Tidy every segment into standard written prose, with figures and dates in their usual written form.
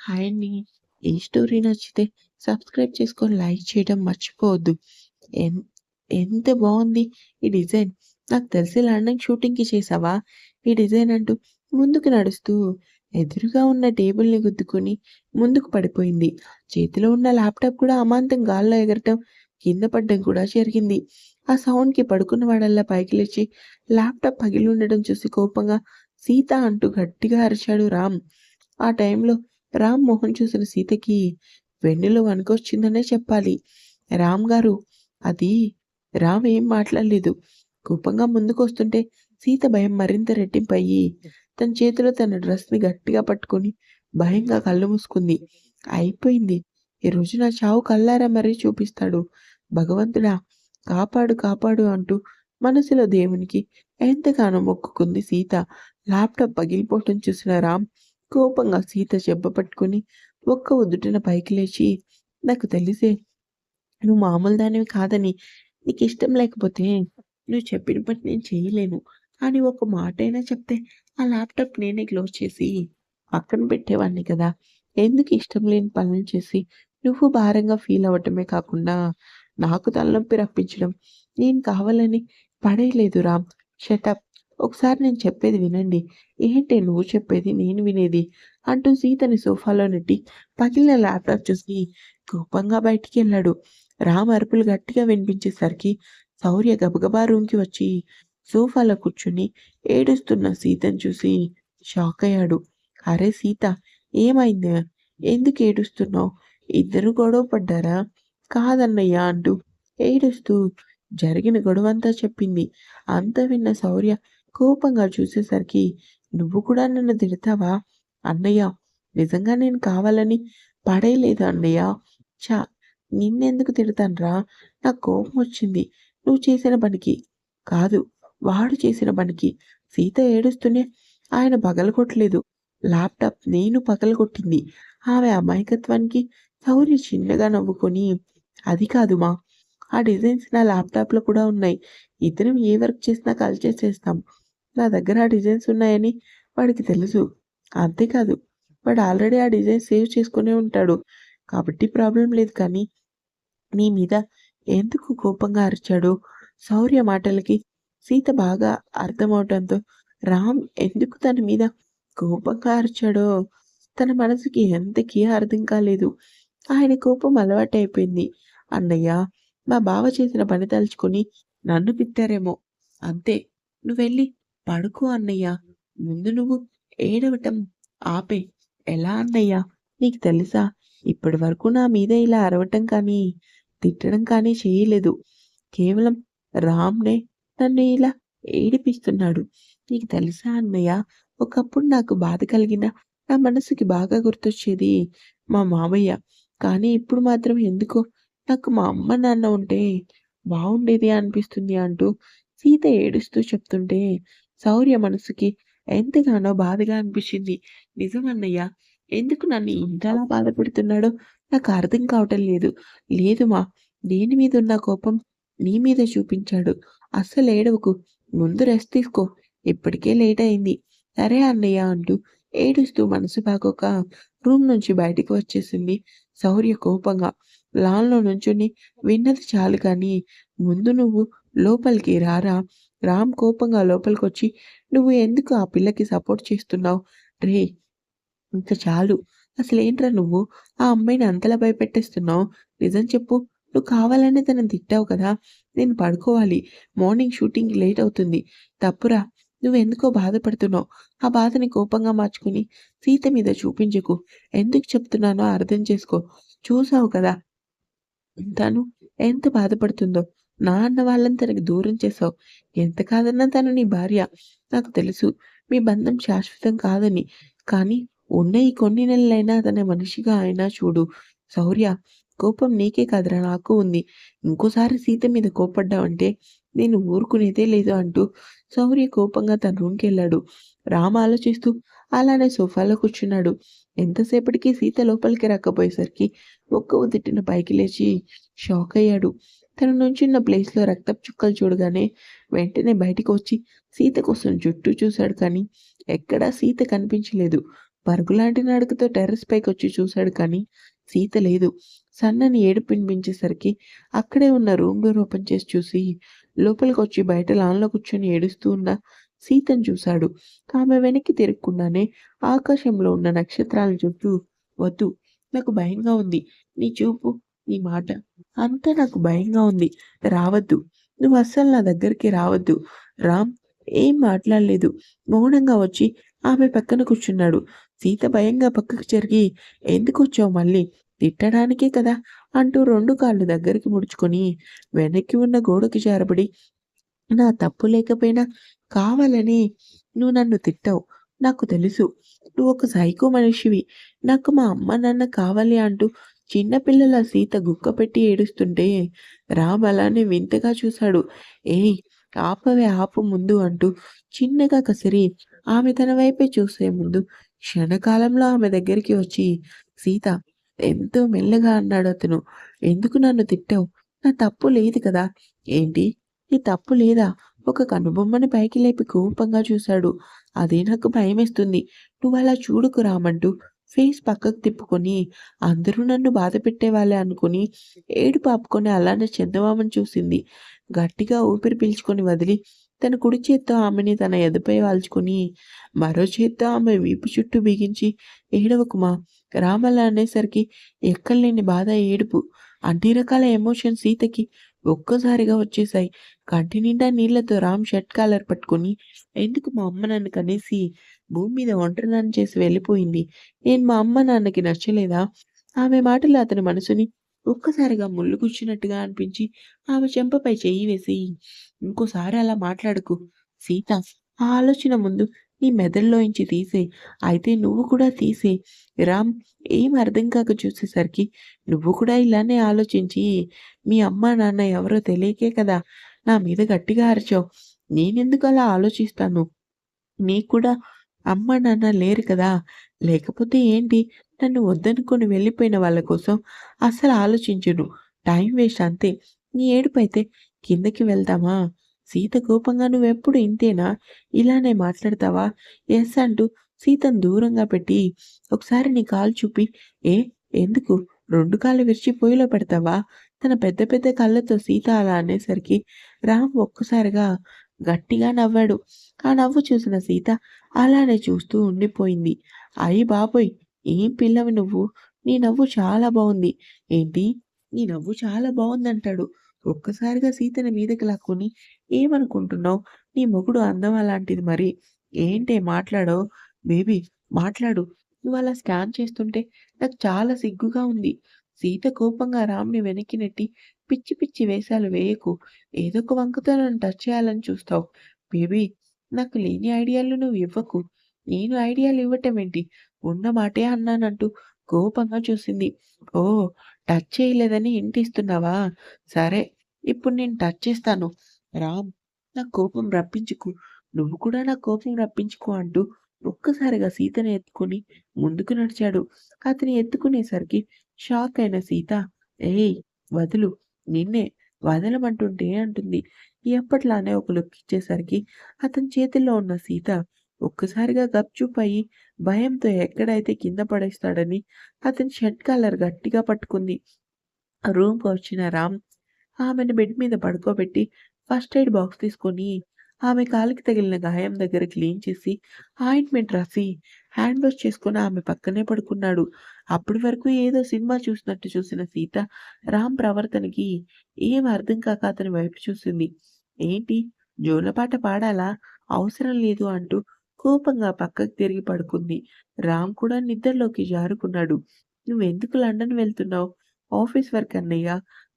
Hi అండి. ఈ story నచ్చితే సబ్స్క్రైబ్ చేసుకొని లైక్ చేయడం మర్చిపోవద్దు. ఎన్ ఎంత బావుంది ఈ డిజైన్. నాకు తెలిసి లండన్ షూటింగ్‌కి చేశావా ఈ డిజైన్ అంటూ ముందుకు నడుస్తూ ఎదురుగా ఉన్న టేబుల్‌ని గుద్దుకొని ముందుకు పడిపోయింది. చేతిలో ఉన్న ల్యాప్‌టాప్ కూడా అమాంతం గాల్లో ఎగరటం, కింద పడడం కూడా జరిగింది. ఆ సౌండ్‌కి పడుకున్నవాడల్లా పైకి లేచి ల్యాప్‌టాప్ పగిలి ఉండడం చూసి కోపంగా సీత అంటూ గట్టిగా అరిచాడు రామ్. ఆ టైంలో రామ్ మొహం చూసిన సీతకి వెన్నులో వణుకొచ్చిందనే చెప్పాలి. రామ్ గారు అది రామ్ ఏం మాట్లాడలేదు. కోపంగా ముందుకొస్తుంటే సీత భయం మరింత రెట్టింపయ్యి తన చేతిలో తన డ్రెస్‌ని గట్టిగా పట్టుకొని భయంగా కళ్ళు మూసుకుంది. అయిపోయింది. ఈరోజు నా చావు కళ్ళారా మరీ చూపిస్తాడు. భగవంతుడా కాపాడు కాపాడు అంటూ మనసులో దేవునికి ఎంతగానో మొక్కుకుంది సీత. ల్యాప్‌టాప్ పగిలిపోవటం చూసిన రామ్ కోపంగా సీత చెంప పట్టుకొని ఒక్క ఉదుటున పైకి లేచి, నాకు తెలిసే నువ్వు మామూలు దానివి కాదని. నీకిష్టం లేకపోతే నువ్వు చెప్పిన పని నేను చేయలేను. అని ఒక మాటైనా చెప్తే ఆ ల్యాప్‌టాప్ నేనే క్లోజ్ చేసి పక్కన పెట్టేవాడిని కదా! ఎందుకు ఇష్టం లేని పనులు చేసి నువ్వు భారంగా ఫీల్ అవ్వటమే కాకుండా నాకు తలనొప్పి రప్పించడం. నేను కావాలని పడేయలేదు రామ్. షటప్. ఒకసారి నేను చెప్పేది వినండి. ఏంటే నువ్వు చెప్పేది నేను వినేది? అంటూ సీతని సోఫాలో నెట్టి పగిలిన ల్యాప్‌టాప్ చూసి కోపంగా బయటికెళ్ళాడు. రామ్ అరుపులు గట్టిగా వినిపించేసరికి శౌర్య గబగబా రూమ్‌కి వచ్చి సోఫాలో కూర్చుని ఏడుస్తున్న సీతను చూసి షాకయ్యాడు. అరే సీత! ఏమైందే? ఎందుకు ఏడుస్తున్నావు? ఇద్దరు గొడవ పడ్డారా? కాదన్నయ్య అంటూ ఏడుస్తూ జరిగిన గొడవంతా చెప్పింది. అంతా విన్న శౌర్య కోపంగా చూసేసరికి నువ్వు కూడా నన్ను తిడతావా? అన్నయ్య నిజంగా నేను కావాలని పడేయలేదు అన్నయ్య. ఛ! నిన్నెందుకు తిడతానురా? నాకు కోపం వచ్చింది. నువ్వు చేసిన పనికి. కాదు వాడు చేసిన పనికి. సీత ఏడుస్తూనే ఆయన పగలగొట్టలేదు. ల్యాప్‌టాప్ నేను పగలగొట్టింది. ఆమె అమాయకత్వానికి శౌర్య చిన్నగా నవ్వుకొని అది కాదు మా. ఆ డిజైన్స్ నా ల్యాప్‌టాప్‌లో కూడా ఉన్నాయి. ఇద్దరం ఏ వర్క్ చేసినా కలిసే చేస్తాం. నా దగ్గర ఆ డిజైన్స్ ఉన్నాయని వాడికి తెలుసు. అంతేకాదు వాడు ఆల్రెడీ ఆ డిజైన్ సేవ్ చేసుకునే ఉంటాడు. కాబట్టి ప్రాబ్లమ్ లేదు కానీ నీ మీద ఎందుకు కోపంగా అరిచాడో శౌర్య మాటలకి సీత బాగా అర్థమవటంతో రామ్ ఎందుకు తన మీద కోపంగా అరిచాడో తన మనసుకి ఎంతకీ అర్థం కాలేదు. ఆయన కోపం అలవాటైపోయింది. అన్నయ్య మా బావ చేసిన పని తలుచుకొని నన్ను తిట్టారేమో. అంతే. నువ్వెళ్ళి పడుకో అన్నయ్య. ముందు నువ్వు ఏడవటం ఆపేయ్. ఎలా అన్నయ్య? నీకు తెలుసా? ఇప్పటి వరకు నా మీద ఇలా అరవటం కానీ, తిట్టడం కానీ చేయలేదు. కేవలం రామ్‌నే నన్ను ఇలా ఏడిపిస్తున్నాడు. నీకు తెలుసా అన్నయ్య? ఒకప్పుడు నాకు బాధ కలిగినా నా మనసుకి బాగా గుర్తొచ్చేది మా మామయ్య. కానీ ఇప్పుడు మాత్రం ఎందుకో నాకు మా అమ్మ, నాన్న ఉంటే బావుండేది అనిపిస్తుంది అంటూ సీత ఏడుస్తూ చెప్తుంటే శౌర్య మనసుకి ఎంతగానో బాధగా అనిపించింది. నిజం అన్నయ్య. ఎందుకు నన్ను ఇంతలా బాధపెడుతున్నాడో నాకు అర్థం కావటం లేదు. లేదు మా. దేని మీదున్న కోపం నీ మీద చూపించాడు. అస్సలేడవకు. ముందు రెస్ట్ తీసుకో. ఇప్పటికే లేట్ అయింది. సరే అన్నయ్య అంటూ ఏడుస్తూ మనసు బాగోక రూమ్ నుంచి బయటికి వచ్చేసింది శౌర్య కోపంగా. లాన్‌లో నుంచొని విన్నది చాలు కానీ ముందు నువ్వు లోపలికి రారా. రామ్ కోపంగా లోపలికొచ్చి నువ్వు ఎందుకు ఆ పిల్లకి సపోర్ట్ చేస్తున్నావు? రేయ్! ఇంక చాలు. అసలేంట్రా నువ్వు? ఆ అమ్మాయిని అంతలా భయపెట్టేస్తున్నావు? నిజం చెప్పు. నువ్వు కావాలనే తనని తిట్టావు కదా! నేను పడుకోవాలి. మార్నింగ్ షూటింగ్‌కి లేట్ అవుతుంది. తప్పురా. నువ్వెందుకో బాధపడుతున్నావు. ఆ బాధని కోపంగా మార్చుకొని సీత మీద చూపించకు. ఎందుకు చెప్తున్నానో అర్థం చేసుకో. చూసావు కదా! తను ఎంత బాధపడుతుందో. నా అన్న వాళ్ళని తనకి దూరం చేశావు. ఎంత కాదన్నా తను నీ భార్య. నాకు తెలుసు. మీ బంధం శాశ్వతం కాదని. కానీ ఉన్న ఈ కొన్ని నెలలైనా తన మనిషిగా అయినా చూడు. శౌర్య కోపం నీకే కాదురా నాకు ఉంది. ఇంకోసారి సీత మీద కోప్పడ్డావంటే నేను ఊరుకునేదే లేదు అంటూ శౌర్య కోపంగా తన రూమ్‌కెళ్ళాడు. రామ్ ఆలోచిస్తూ అలానే సోఫాలో కూర్చున్నాడు. ఎంతసేపటికి సీత లోపలికి రాకపోయేసరికి ఒక్క ఉదుటున పైకి లేచి షాకయ్యాడు. తను నుంచున్న ప్లేస్‌లో రక్తపు చుక్కలు చూడగానే వెంటనే బయటికి వచ్చి సీత కోసం చుట్టూ చూశాడు కానీ ఎక్కడా సీత కనిపించలేదు. పరుగులాంటి నడకతో టెర్రస్ పైకొచ్చి చూశాడు కానీ సీత లేదు. సన్నని ఏడుపు వినిపించేసరికి అక్కడే ఉన్న రూమ్ డోర్ ఓపెన్ చేసి చూసి లోపలికొచ్చి బయట లాన్‌లో కూర్చొని ఏడుస్తూ ఉన్న సీతను చూశాడు. ఆమె వెనక్కి తిరగకుండానే ఆకాశంలో ఉన్న నక్షత్రాలను చూస్తూ "వద్దు. నాకు భయంగా ఉంది. నీ చూపు, నీ మాట అంతా నాకు భయంగా ఉంది. రావద్దు. నువ్వు అస్సలు నా దగ్గరికి రావద్దు." రామ్ ఏం మాట్లాడలేదు. మౌనంగా వచ్చి ఆమె పక్కన కూర్చున్నాడు. సీత భయంగా పక్కకు జరిగి "ఎందుకొచ్చావు మళ్ళీ? తిట్టడానికే కదా" అంటూ 2 కాళ్ళు దగ్గరికి ముడుచుకొని వెనక్కి ఉన్న గోడకి జారబడి నా తప్పు లేకపోయినా కావాలని నువ్వు నన్ను తిట్టావు. నాకు తెలుసు. నువ్వొక సైకో మనిషివి. నాకు మా అమ్మ, నాన్న కావాలి అంటూ చిన్న పిల్లల సీత గుక్కపెట్టి ఏడుస్తుంటే రామ్ అలానే వింతగా చూశాడు. ఏయ్! ఆపవే ఆపు ముందు అంటూ చిన్నగా కసిరి ఆమె తన వైపే చూసే ముందు క్షణకాలంలో ఆమె దగ్గరికి వచ్చి సీత ఎంతో మెల్లగా అన్నాడతను. ఎందుకు నన్ను తిట్టావు? నా తప్పు లేదు కదా! ఏంటి? నీ తప్పు లేదా? ఒక కనుబొమ్మని పైకి లేపి కోపంగా చూశాడు. అదే నాకు భయమేస్తుంది. నువ్వలా చూడకు రామంటూ ఫేస్ పక్కకు తిప్పుకొని అందరూ నన్ను బాధపెట్టేవాళ్ళే అనుకుని ఏడుపు ఆపుకొని అలానే చందమామని చూసింది. గట్టిగా ఊపిరి పీల్చుకొని వదిలి తన కుడి చేత్తో ఆమెని తన ఎదపై వాల్చుకొని మరో చేత్తో ఆమె వీపు చుట్టూ బిగించి ఏడవకుమా రామలా అనేసరికి ఎక్కడలేని బాధ ఏడుపు అన్ని రకాల ఎమోషన్స్ సీతకి ఒక్కసారిగా వచ్చేశాయి. కంటి నిండా నీళ్లతో రామ్ షర్ట్ కాలర్ పట్టుకొని ఎందుకు మా అమ్మ నన్ను కనేసి భూమి మీద ఒంటరిదాన్ని చేసి వెళ్ళిపోయింది. నేను మా అమ్మ నాన్నకి నచ్చలేదా? ఆమె మాటలు అతని మనసుని ఒక్కసారిగా ముల్లు గుచ్చినట్టుగా అనిపించి ఆమె చెంపపై చెయ్యి వేసి ఇంకోసారి అలా మాట్లాడకు సీత. ఆ ఆలోచన ముందు నీ మెదడులోంచి తీసేయ్. అయితే నువ్వు కూడా తీసేయ్. రామ్ ఏం అర్థం కాక చూసేసరికి నువ్వు కూడా ఇలానే ఆలోచించి మీ అమ్మా, నాన్న ఎవరో తెలియకే కదా నా మీద గట్టిగా అరిచావు. నేనెందుకు అలా ఆలోచిస్తాను? నీకు కూడా అమ్మా, నాన్న లేరు కదా! లేకపోతే ఏంటి? నన్ను వద్దనుకొని వెళ్ళిపోయిన వాళ్ళ కోసం అస్సలు ఆలోచించను. టైం వేస్ట్ అంతే. నీ ఏడుపైతే కిందకి వెళ్దామా? సీత కోపంగా నువ్వెప్పుడు ఇంతేనా? ఇలానే మాట్లాడతావా? యెస్ అంటూ సీతను దూరంగా పెట్టి ఒకసారి నీ కాలు చూపి ఏ ఎందుకు? 2 కాళ్ళు విరిచి పొయ్యిలో పెడతావా? తన పెద్ద పెద్ద కళ్ళతో సీత అలా అనేసరికి రామ్ ఒక్కసారిగా గట్టిగా నవ్వాడు. ఆ నవ్వు చూసిన సీత అలానే చూస్తూ ఉండిపోయింది. అయ్య బాబోయ్! ఏం పిల్లవి నువ్వు? నీ నవ్వు చాలా బావుంది. ఏంటి? నీ నవ్వు చాలా బావుందంటాడు. ఒక్కసారిగా సీతని మీదకి లాక్కొని ఏమనుకుంటున్నావు? నీ మొగుడు అందం అలాంటిది మరి. ఏంటే మాట్లాడవు? బేబీ మాట్లాడు. నువ్వలా స్కాన్ చేస్తుంటే నాకు చాలా సిగ్గుగా ఉంది. సీత కోపంగా రామ్‌ని వెనక్కి నెట్టి పిచ్చి పిచ్చి వేషాలు వేయకు. ఏదో ఒక వంకతో నన్ను టచ్ చేయాలని చూస్తావు. బేబీ నాకు లేని ఐడియాలు నువ్వు ఇవ్వకు. నేను ఐడియాలు ఇవ్వటమేంటి? ఉన్న మాటే అన్నానంటూ కోపంగా చూసింది. ఓహ్! టచ్ చేయలేదని హింట్ ఇస్తున్నావా? సరే ఇప్పుడు నేను టచ్ చేస్తాను. రామ్ నా కోపం రప్పించుకు. నువ్వు కూడా నా కోపం రప్పించుకో అంటూ ఒక్కసారిగా సీతని ఎత్తుకొని ముందుకు నడిచాడు. అతన్ని ఎత్తుకునేసరికి షాక్ అయిన సీత ఏయ్! వదులు. నిన్నే వదలమంటుంటే అంటుంది. ఎప్పట్లానే ఒక లుక్ ఇచ్చేసరికి అతని చేతుల్లో ఉన్న సీత ఒక్కసారిగా గప్చుప్ అయ్యి భయంతో ఎక్కడైతే కింద పడేస్తాడని అతని షర్ట్ కాలర్ గట్టిగా పట్టుకుంది. రూమ్‌కి వచ్చిన రామ్ ఆమెను బెడ్ మీద పడుకోబెట్టి ఫస్ట్ ఎయిడ్ బాక్స్ తీసుకొని ఆమె కాలికి తగిలిన గాయం దగ్గర క్లీన్ చేసి ఆయింట్‌మెంట్ రాసి హ్యాండ్ వాష్ చేసుకొని ఆమె పక్కనే పడుకున్నాడు. అప్పటి వరకు ఏదో సినిమా చూసినట్టు చూసిన సీత రామ్ ప్రవర్తనకి ఏం అర్థం కాక అతని వైపు చూసింది. ఏంటి జోలపాట పాడాలా? అవసరం లేదు అంటూ కోపంగా పక్కకు తిరిగి పడుకుంది. రామ్ కూడా నిద్రలోకి జారుకున్నాడు. నువ్వెందుకు లండన్ వెళ్తున్నావు? ఆఫీస్ వర్క్ అన్నయ్య.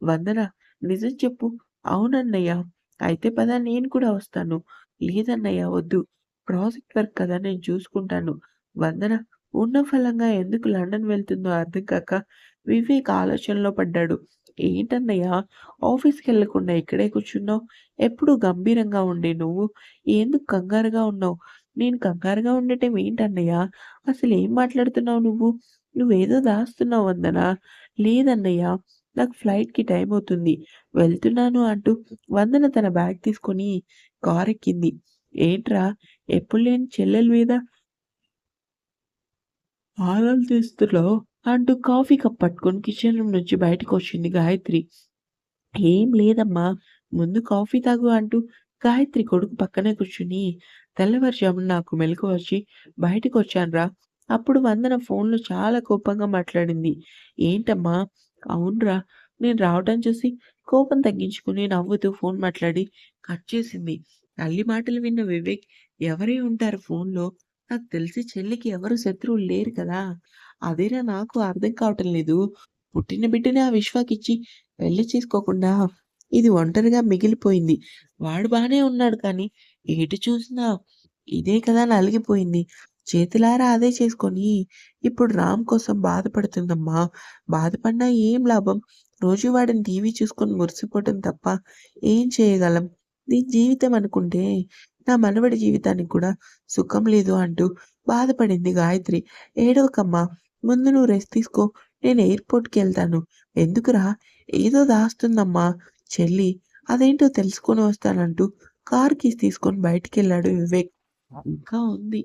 వందన నిజం చెప్పు. అవునన్నయ్య. అయితే పద నేను కూడా వస్తాను. లేదన్నయ్య వద్దు. ప్రాజెక్ట్ వర్క్ కదా నేను చూసుకుంటాను. వందన ఉన్న ఫలంగా ఎందుకు లండన్ వెళ్తుందో అర్థం కాక వివేక్ ఆలోచనలో పడ్డాడు. ఏంటన్నయ్య ఆఫీస్‌కెళ్ళకుండా ఇక్కడే కూర్చున్నావు? ఎప్పుడూ గంభీరంగా ఉండే నువ్వు ఎందుకు కంగారుగా ఉన్నావు? నేను కంగారుగా ఉండటం ఏంటన్నయ్య? అసలేం మాట్లాడుతున్నావు నువ్వు? నువ్వేదో దాస్తున్నావు వందన. లేదన్నయ్య నాకు ఫ్లైట్‌కి టైం అవుతుంది. వెళ్తున్నాను అంటూ వందన తన బ్యాగ్ తీసుకొని కారెక్కింది. ఏంట్రా ఎప్పుడు లేని చెల్లెలు మీద ఆనందిస్తున్నావు అంటూ కాఫీ కప్ పట్టుకొని కిచెన్ రూమ్ నుంచి బయటకొచ్చింది గాయత్రి. ఏం లేదమ్మా. ముందు కాఫీ తాగు అంటూ గాయత్రి కొడుకు పక్కనే కూర్చుని, తెల్లవారుజామున నాకు మెలకువ వచ్చి బయటికొచ్చానురా. అప్పుడు వందన ఫోన్‌లో చాలా కోపంగా మాట్లాడింది. ఏంటమ్మా? అవునురా. నేను రావటం చూసి కోపం తగ్గించుకుని నవ్వుతూ ఫోన్ మాట్లాడి కట్ చేసింది. తల్లి మాటలు విన్న వివేక్ ఎవరే ఉంటారు ఫోన్‌లో? నాకు తెలిసి చెల్లికి ఎవరు శత్రువులు లేరు కదా! అదేరా నాకు అర్థం కావటం లేదు. పుట్టిన బిడ్డని ఆ విశ్వాకిచ్చి పెళ్లి చేసుకోకుండా ఇది ఒంటరిగా మిగిలిపోయింది. వాడు బానే ఉన్నాడు కానీ, ఎటు చూసినా ఇదే కదా నలిగిపోయింది. చేతులారా అదే చేసుకొని, ఇప్పుడు రామ్ కోసం బాధపడుతుందమ్మా. బాధపడినా ఏం లాభం? రోజు వాడిని టీవీ చూసుకొని మురిసిపోవటం తప్ప ఏం చేయగలం? నీ జీవితం అనుకుంటే, నా మనవడి జీవితానికి కూడా సుఖం లేదు అంటూ బాధపడింది గాయత్రి. ఏడవకమ్మా! ముందు నువ్వు రెస్ట్ తీసుకో. నేను ఎయిర్‌పోర్ట్‌కెళ్తాను. ఎందుకురా? ఏదో దాస్తుందమ్మా చెల్లి. అదేంటో తెలుసుకొని వస్తానంటూ కార్ కీస్ తీసుకొని బయటికెళ్ళాడు వివేక్. ఇంకా ఉంది.